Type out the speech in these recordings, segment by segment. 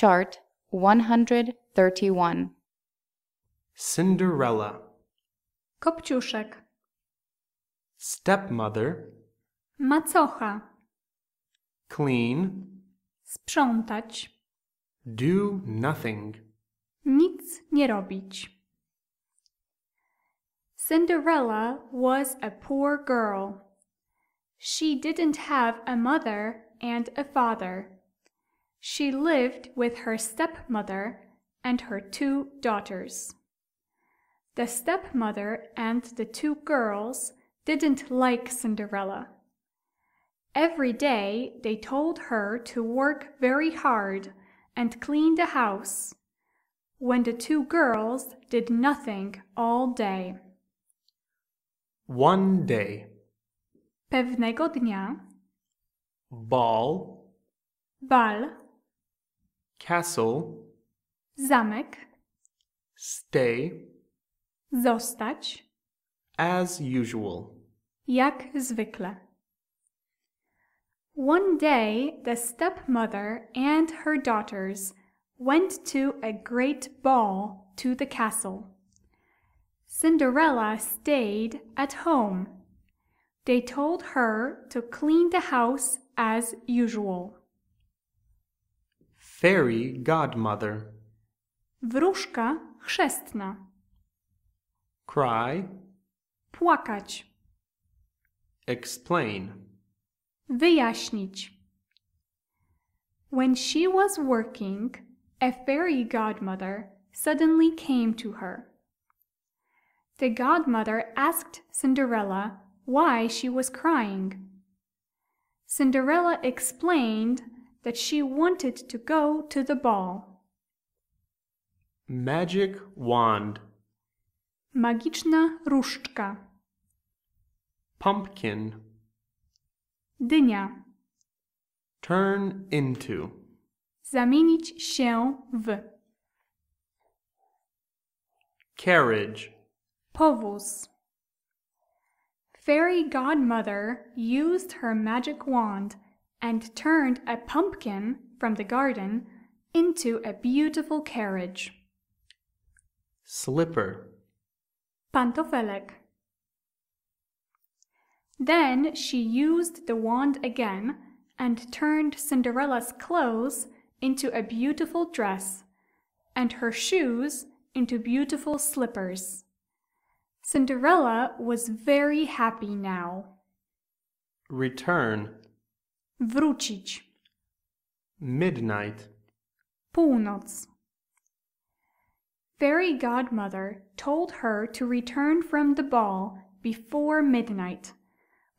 Chart 131. Cinderella. Kopciuszek. Stepmother. Macocha. Clean. Sprzątać. Do nothing. Nic nie robić. Cinderella was a poor girl. She didn't have a mother and a father. She lived with her stepmother and her 2 daughters. The stepmother and the 2 girls didn't like Cinderella. Every day they told her to work very hard and clean the house, when the 2 girls did nothing all day. One day. Pewnego dnia Ball. bal, Castle. zamek, Stay. zostać, As usual. jak zwykle. One day the stepmother and her daughters went to a great ball to the castle. Cinderella stayed at home. They told her to clean the house as usual. Fairy godmother. Wróżka chrzestna. Cry. Płakać. Explain. Wyjaśnić. When she was working, a fairy godmother suddenly came to her. The godmother asked Cinderella why she was crying. Cinderella explained that she wanted to go to the ball. Magic wand. Magiczna różdżka. Pumpkin. Dynia. Turn into. Zamienić się w. Carriage. Powóz. Fairy godmother used her magic wand and turned a pumpkin from the garden into a beautiful carriage. Slipper. Pantofelek. Then she used the wand again and turned Cinderella's clothes into a beautiful dress and her shoes into beautiful slippers. Cinderella was very happy now. Return. Wrócić. Midnight. Północ. Fairy godmother told her to return from the ball before midnight,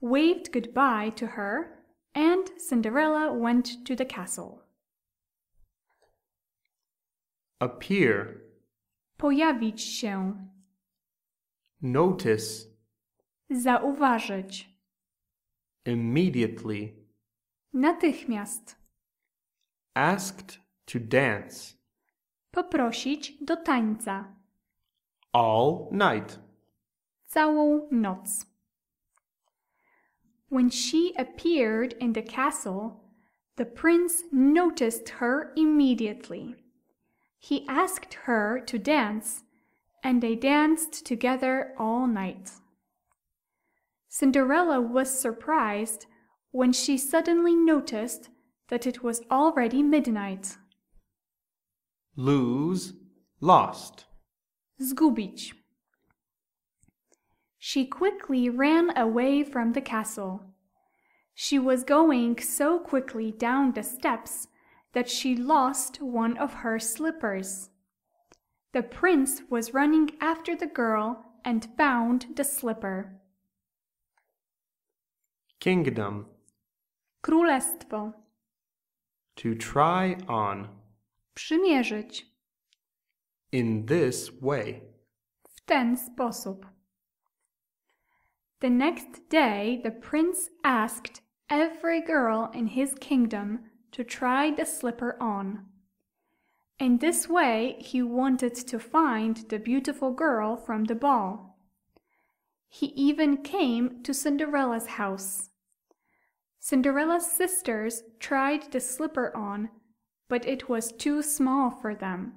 waved goodbye to her, and Cinderella went to the castle. Appear. Pojawić się. Notice. Zauważyć. Immediately. Natychmiast. Asked to dance. Poprosić do tańca. All night. Całą noc. When she appeared in the castle, the prince noticed her immediately. He asked her to dance, and they danced together all night. Cinderella was surprised when she suddenly noticed that it was already midnight. Lose. Lost. Zgubić. She quickly ran away from the castle. She was going so quickly down the steps that she lost one of her slippers. The prince was running after the girl and found the slipper. Kingdom. Królestwo. To try on. Przymierzyć. In this way. W ten sposób. The next day the prince asked every girl in his kingdom to try the slipper on. In this way he wanted to find the beautiful girl from the ball. He even came to Cinderella's house. Cinderella's sisters tried the slipper on, but it was too small for them.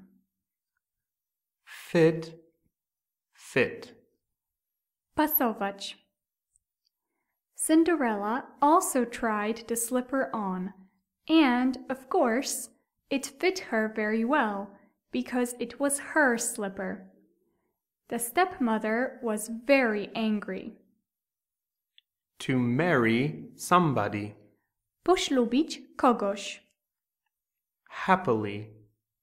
Fit, fit. Pasować. Cinderella also tried the slipper on, and, of course, it fit her very well, because it was her slipper. The stepmother was very angry. To marry somebody. Poślubić kogoś. Happily.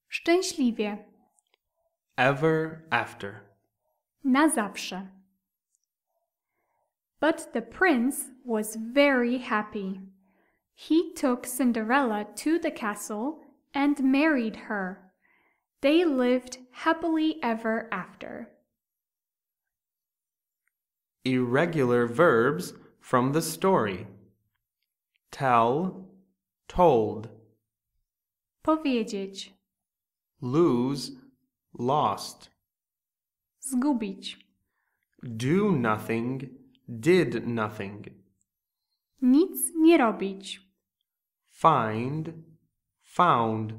Szczęśliwie. Ever after. Na zawsze. But the prince was very happy. He took Cinderella to the castle and married her. They lived happily ever after. Irregular verbs from the story. Tell, told. Powiedzieć. Lose, lost. Zgubić. Do nothing, did nothing. Nic nie robić. Find, found.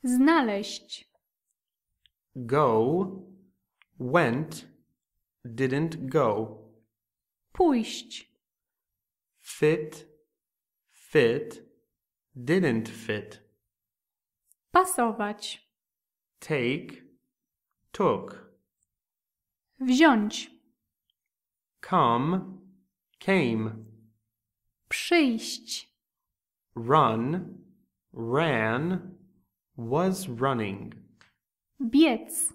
Znaleźć. Go, went, didn't go. Pójść. Fit, fit, didn't fit. Pasować. Take, took. Wziąć. Come, came. Przyjść. Run, ran, was running. Biec.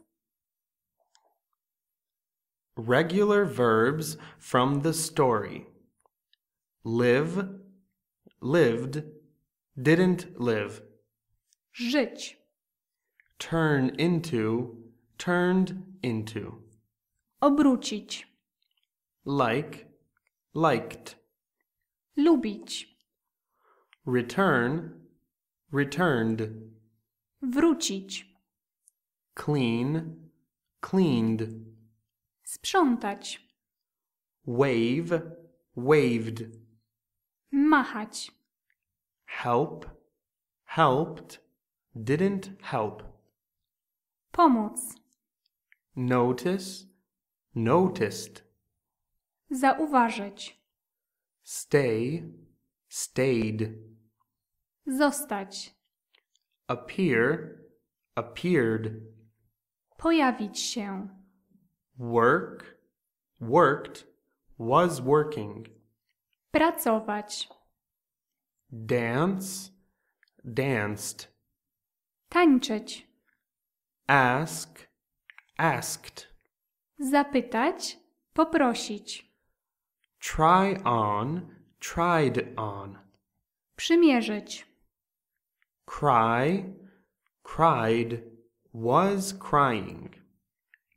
Regular verbs from the story. Live, lived, didn't live. Żyć. Turn into, turned into. Obrócić. Like, liked. Lubić. Return, returned. Wrócić. Clean, cleaned. Sprzątać. Wave, waved. Machać. Help, helped, didn't help. Pomóc. Notice, noticed. Zauważyć. Stay, stayed. Zostać. Appear, appeared. Pojawić się. Work, worked, was working. Pracować. Dance, danced. Tańczyć. Ask, asked. Zapytać. Poprosić. Try on, tried on. Przymierzyć. Cry, cried, was crying.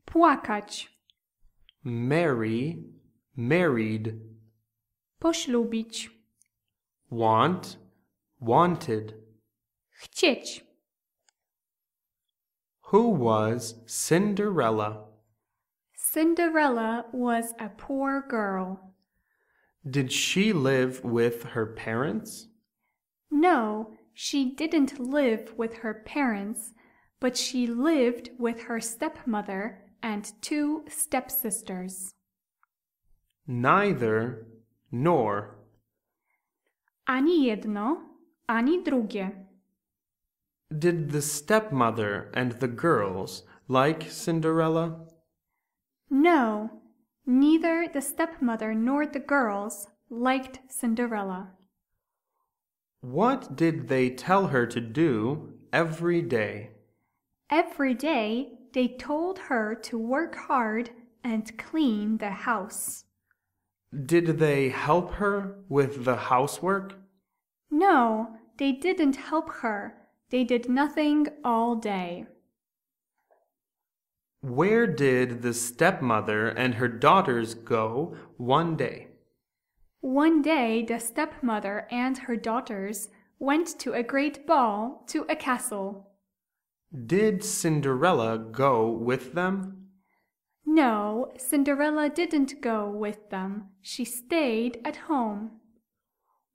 Płakać. Marry, married. Poślubić. Want, wanted. Chcieć. Who was Cinderella? Cinderella was a poor girl. Did she live with her parents? No, she didn't live with her parents, but she lived with her stepmother and two stepsisters. Neither, nor. Ani jedno, ani drugie. Did the stepmother and the girls like Cinderella? No, neither the stepmother nor the girls liked Cinderella. What did they tell her to do every day? Every day they told her to work hard and clean the house. Did they help her with the housework? No, they didn't help her. They did nothing all day. Where did the stepmother and her daughters go one day? One day the stepmother and her daughters went to a great ball to a castle. Did Cinderella go with them? No, Cinderella didn't go with them. She stayed at home.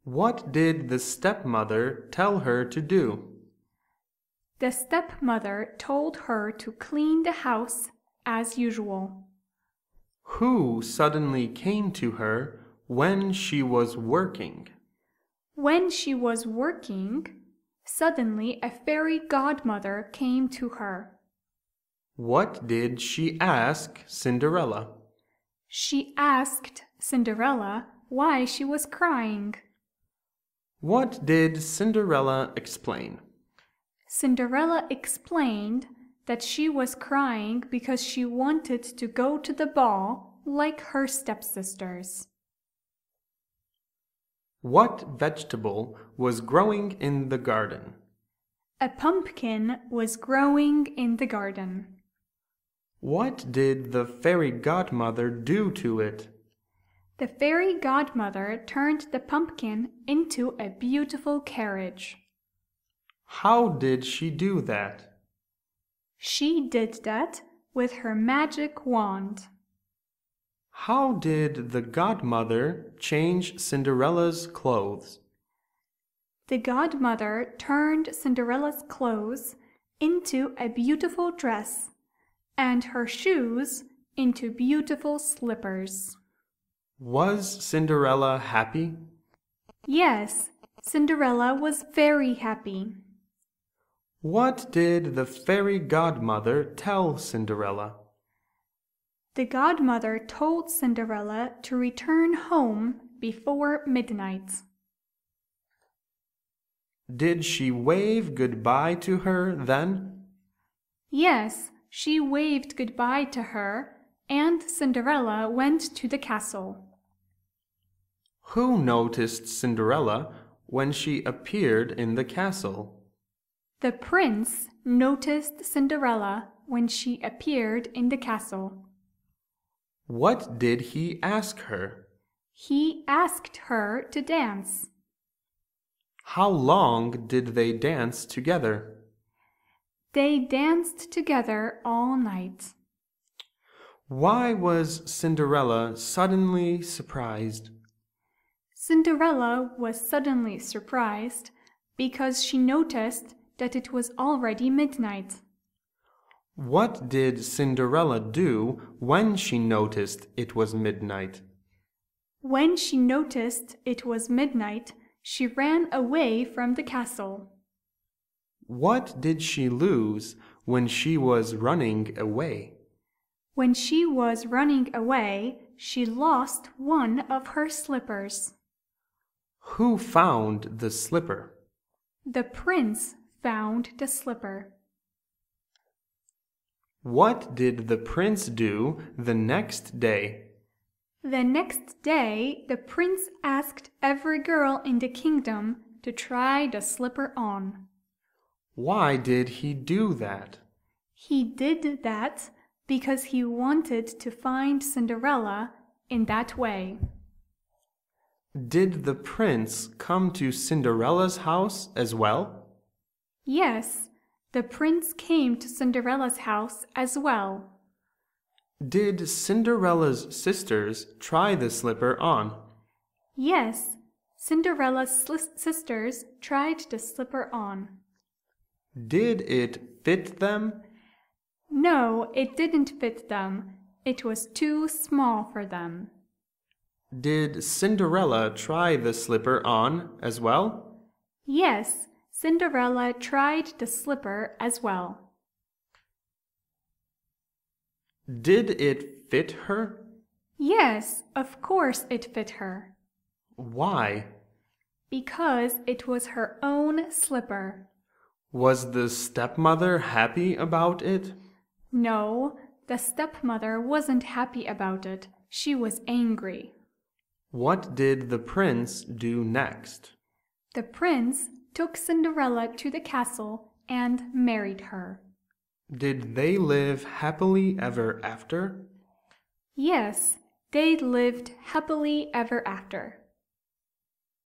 What did the stepmother tell her to do? The stepmother told her to clean the house as usual. Who suddenly came to her when she was working? When she was working, suddenly a fairy godmother came to her. What did she ask Cinderella? She asked Cinderella why she was crying. What did Cinderella explain? Cinderella explained that she was crying because she wanted to go to the ball like her stepsisters. What vegetable was growing in the garden? A pumpkin was growing in the garden. What did the fairy godmother do to it? The fairy godmother turned the pumpkin into a beautiful carriage. How did she do that? She did that with her magic wand. How did the godmother change Cinderella's clothes? The godmother turned Cinderella's clothes into a beautiful dress and her shoes into beautiful slippers. Was Cinderella happy? Yes, Cinderella was very happy. What did the fairy godmother tell Cinderella? The godmother told Cinderella to return home before midnight. Did she wave goodbye to her then? Yes, she waved goodbye to her, and Cinderella went to the castle. Who noticed Cinderella when she appeared in the castle? The prince noticed Cinderella when she appeared in the castle. What did he ask her? He asked her to dance. How long did they dance together? They danced together all night. Why was Cinderella suddenly surprised? Cinderella was suddenly surprised because she noticed that it was already midnight. What did Cinderella do when she noticed it was midnight? When she noticed it was midnight, she ran away from the castle. What did she lose when she was running away? When she was running away, she lost one of her slippers. Who found the slipper? The prince found the slipper. What did the prince do the next day? The next day, the prince asked every girl in the kingdom to try the slipper on. Why did he do that? He did that because he wanted to find Cinderella in that way. Did the prince come to Cinderella's house as well? Yes, the prince came to Cinderella's house as well. Did Cinderella's sisters try the slipper on? Yes, Cinderella's sisters tried the slipper on. Did it fit them? No, it didn't fit them. It was too small for them. Did Cinderella try the slipper on as well? Yes, Cinderella tried the slipper as well. Did it fit her? Yes, of course it fit her. Why? Because it was her own slipper. Was the stepmother happy about it? No, the stepmother wasn't happy about it. She was angry. What did the prince do next? The prince took Cinderella to the castle and married her. Did they live happily ever after? Yes, they lived happily ever after.